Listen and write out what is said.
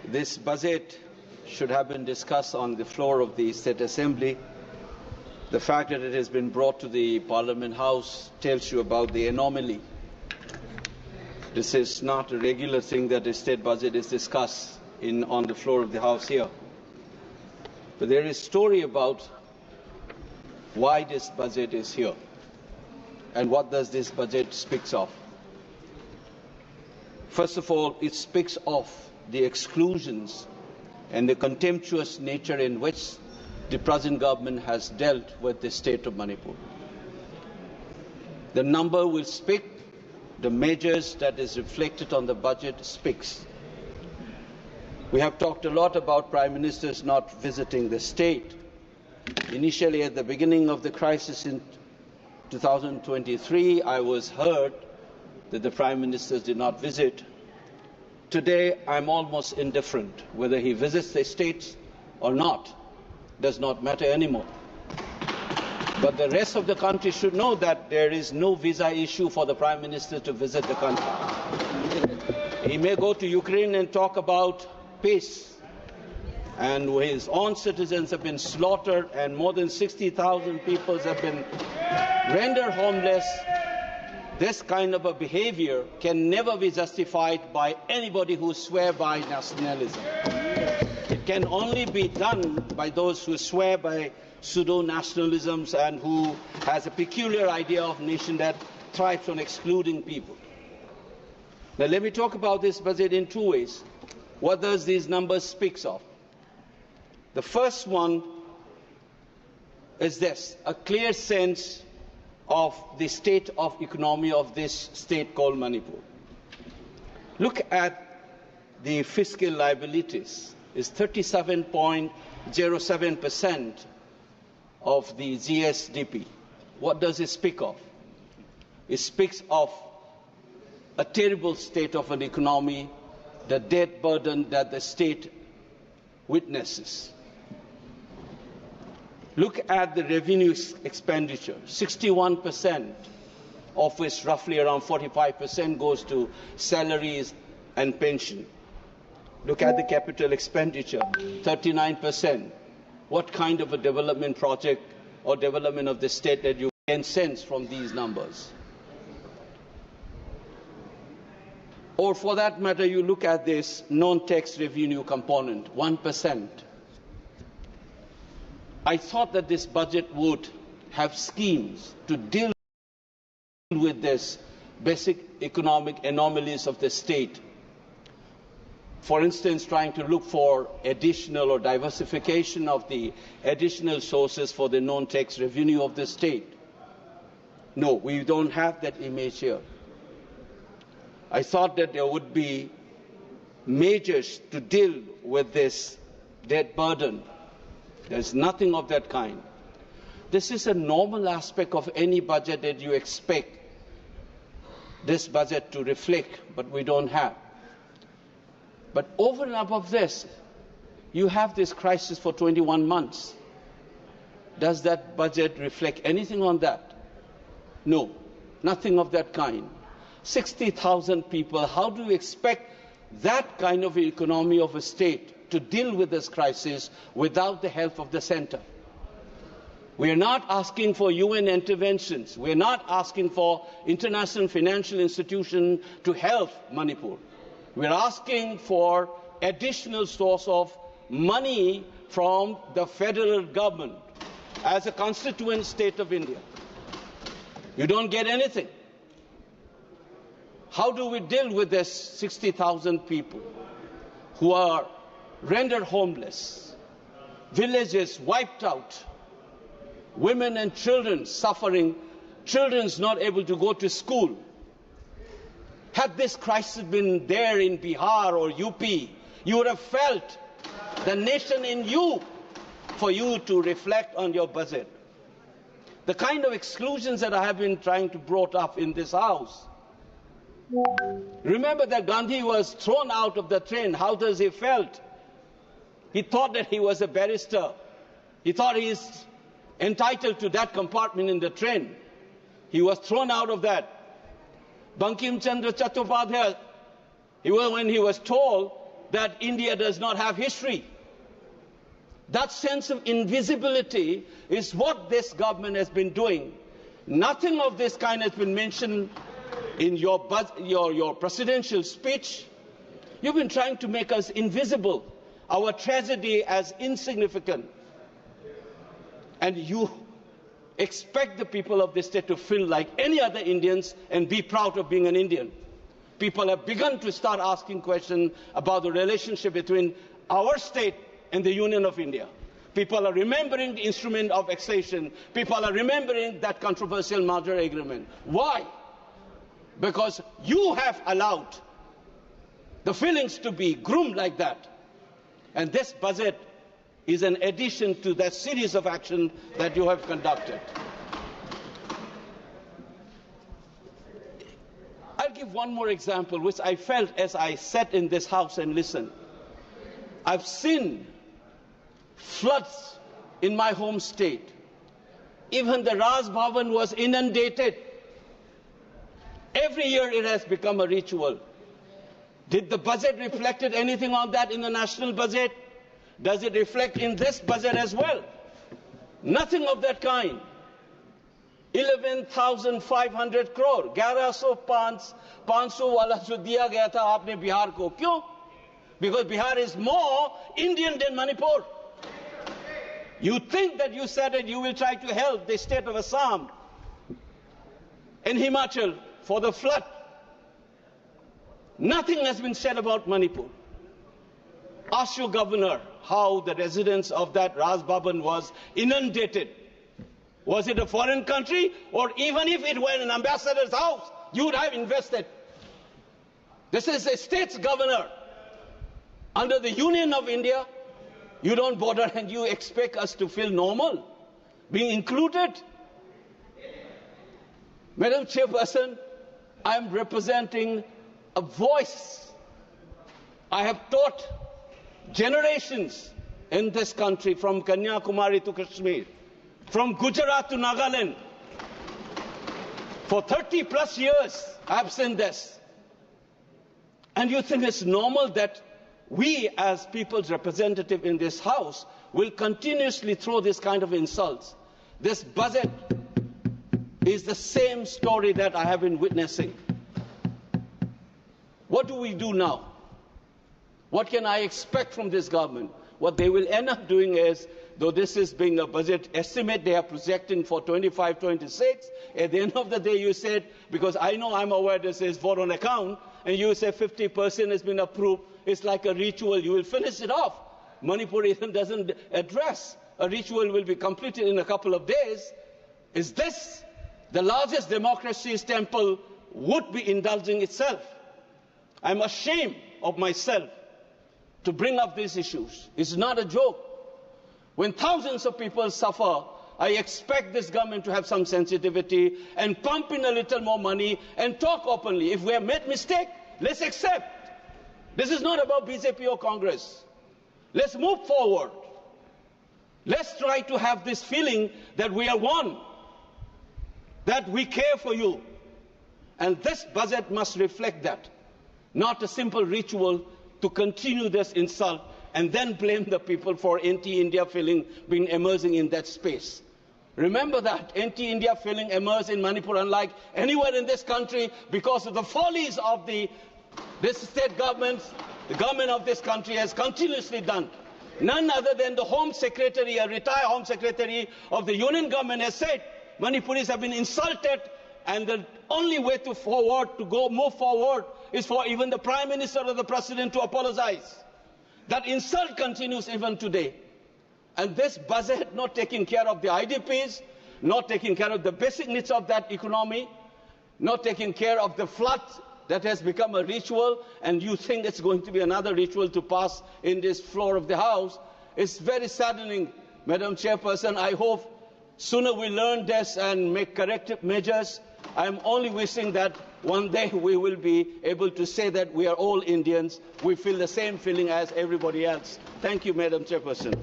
This budget should have been discussed on the floor of the State Assembly. The fact that it has been brought to the Parliament House tells you about the anomaly. This is not a regular thing that the state budget is discussed on the floor of the House here. But there is a story about why this budget is here and what does this budget speak of. First of all, it speaks of the exclusions and the contemptuous nature in which the present government has dealt with the state of Manipur. The number will speak, the measures that is reflected on the budget speaks. We have talked a lot about Prime Ministers not visiting the state. Initially, at the beginning of the crisis in 2023, I was heard that the Prime Ministers did not visit. Today, I'm almost indifferent. Whether he visits the states or not does not matter anymore. But the rest of the country should know that there is no visa issue for the Prime Minister to visit the country. He may go to Ukraine and talk about peace, and his own citizens have been slaughtered and more than 60,000 people have been rendered homeless. This kind of a behavior can never be justified by anybody who swears by nationalism. It can only be done by those who swear by pseudo-nationalisms and who has a peculiar idea of nation that thrives on excluding people. Now let me talk about this budget in two ways. What does these numbers speak of? The first one is this, a clear sense of the state of economy of this state called Manipur. Look at the fiscal liabilities. It's 37.07% of the GSDP. What does it speak of? It speaks of a terrible state of an economy, the debt burden that the state witnesses. Look at the revenue expenditure, 61%, of which roughly around 45% goes to salaries and pension. Look at the capital expenditure, 39%. What kind of a development project or development of the state that you can sense from these numbers? Or for that matter, you look at this non-tax revenue component, 1%. I thought that this budget would have schemes to deal with this basic economic anomalies of the state. For instance, trying to look for additional or diversification of the additional sources for the non-tax revenue of the state. No, we don't have that image here. I thought that there would be measures to deal with this debt burden. There's nothing of that kind. This is a normal aspect of any budget that you expect this budget to reflect, but we don't have. But over and above this, you have this crisis for 21 months. Does that budget reflect anything on that? No, nothing of that kind. 60,000 people, how do you expect that kind of economy of a state to deal with this crisis without the help of the center? We are not asking for UN interventions. We are not asking for international financial institutions to help Manipur. We are asking for additional source of money from the federal government as a constituent state of India. You don't get anything. How do we deal with this 60,000 people who are rendered homeless, villages wiped out, women and children suffering, children not able to go to school? Had this crisis been there in Bihar or UP, you would have felt the nation in you for you to reflect on your budget. The kind of exclusions that I have been trying to brought up in this house. Remember that Gandhi was thrown out of the train. How does he felt? He thought that he was a barrister. He thought he is entitled to that compartment in the train. He was thrown out of that. Bankim Chandra Chattopadhyay, when he was told that India does not have history. That sense of invisibility is what this government has been doing. Nothing of this kind has been mentioned in your presidential speech. You've been trying to make us invisible, our tragedy as insignificant. And you expect the people of this state to feel like any other Indians and be proud of being an Indian. People have begun to start asking questions about the relationship between our state and the Union of India. People are remembering the instrument of accession. People are remembering that controversial Madras agreement. Why? Because you have allowed the feelings to be groomed like that. And this budget is an addition to that series of actions that you have conducted. I'll give one more example, which I felt as I sat in this house and listened. I've seen floods in my home state. Even the Raj Bhavan was inundated. Every year it has become a ritual. Did the budget reflect anything on that in the national budget? Does it reflect in this budget as well? Nothing of that kind. 11,500 crore, 11,500 वाला जो दिया गया था आपने बिहार को, क्यों? Because Bihar is more Indian than Manipur. You think that you said that you will try to help the state of Assam and Himachal for the flood. Nothing has been said about Manipur. Ask your governor how the residents of that Raj Bhavan was inundated. Was it a foreign country? Or even if it were an ambassador's house, you would have invested. This is a state's governor. Under the Union of India, you don't bother and you expect us to feel normal, being included. Madam Chairperson, I am representing a voice. I have taught generations in this country, from Kanyakumari to Kashmir, from Gujarat to Nagaland. For 30+ years, I have seen this. And you think it's normal that we, as people's representative in this House, will continuously throw this kind of insults? This budget is the same story that I have been witnessing. What do we do now? What can I expect from this government? What they will end up doing is, though this is being a budget estimate they are projecting for 25-26, at the end of the day you said, because I know I'm aware this is vote on account, and you say 50% has been approved, it's like a ritual, you will finish it off. Manipur even doesn't address. A ritual will be completed in a couple of days. Is this the largest democracy's temple would be indulging itself? I'm ashamed of myself to bring up these issues. It's not a joke. When thousands of people suffer, I expect this government to have some sensitivity and pump in a little more money and talk openly. If we have made mistake, let's accept. This is not about BJP or Congress. Let's move forward. Let's try to have this feeling that we are one, that we care for you. And this budget must reflect that. Not a simple ritual to continue this insult and then blame the people for anti-India feeling being emerging in that space. Remember that anti-India feeling emerged in Manipur unlike anywhere in this country because of the follies of this state government. The government of this country has continuously done. None other than the Home Secretary, a retired Home Secretary of the Union government, has said Manipuris have been insulted, and the only way to move forward is for even the Prime Minister or the President to apologize. That insult continues even today. And this budget not taking care of the IDPs, not taking care of the basic needs of that economy, not taking care of the flood that has become a ritual, and you think it's going to be another ritual to pass in this floor of the House. It's very saddening, Madam Chairperson. I hope sooner we learn this and make corrective measures. I'm only wishing that one day we will be able to say that we are all Indians. We feel the same feeling as everybody else. Thank you, Madam Chairperson.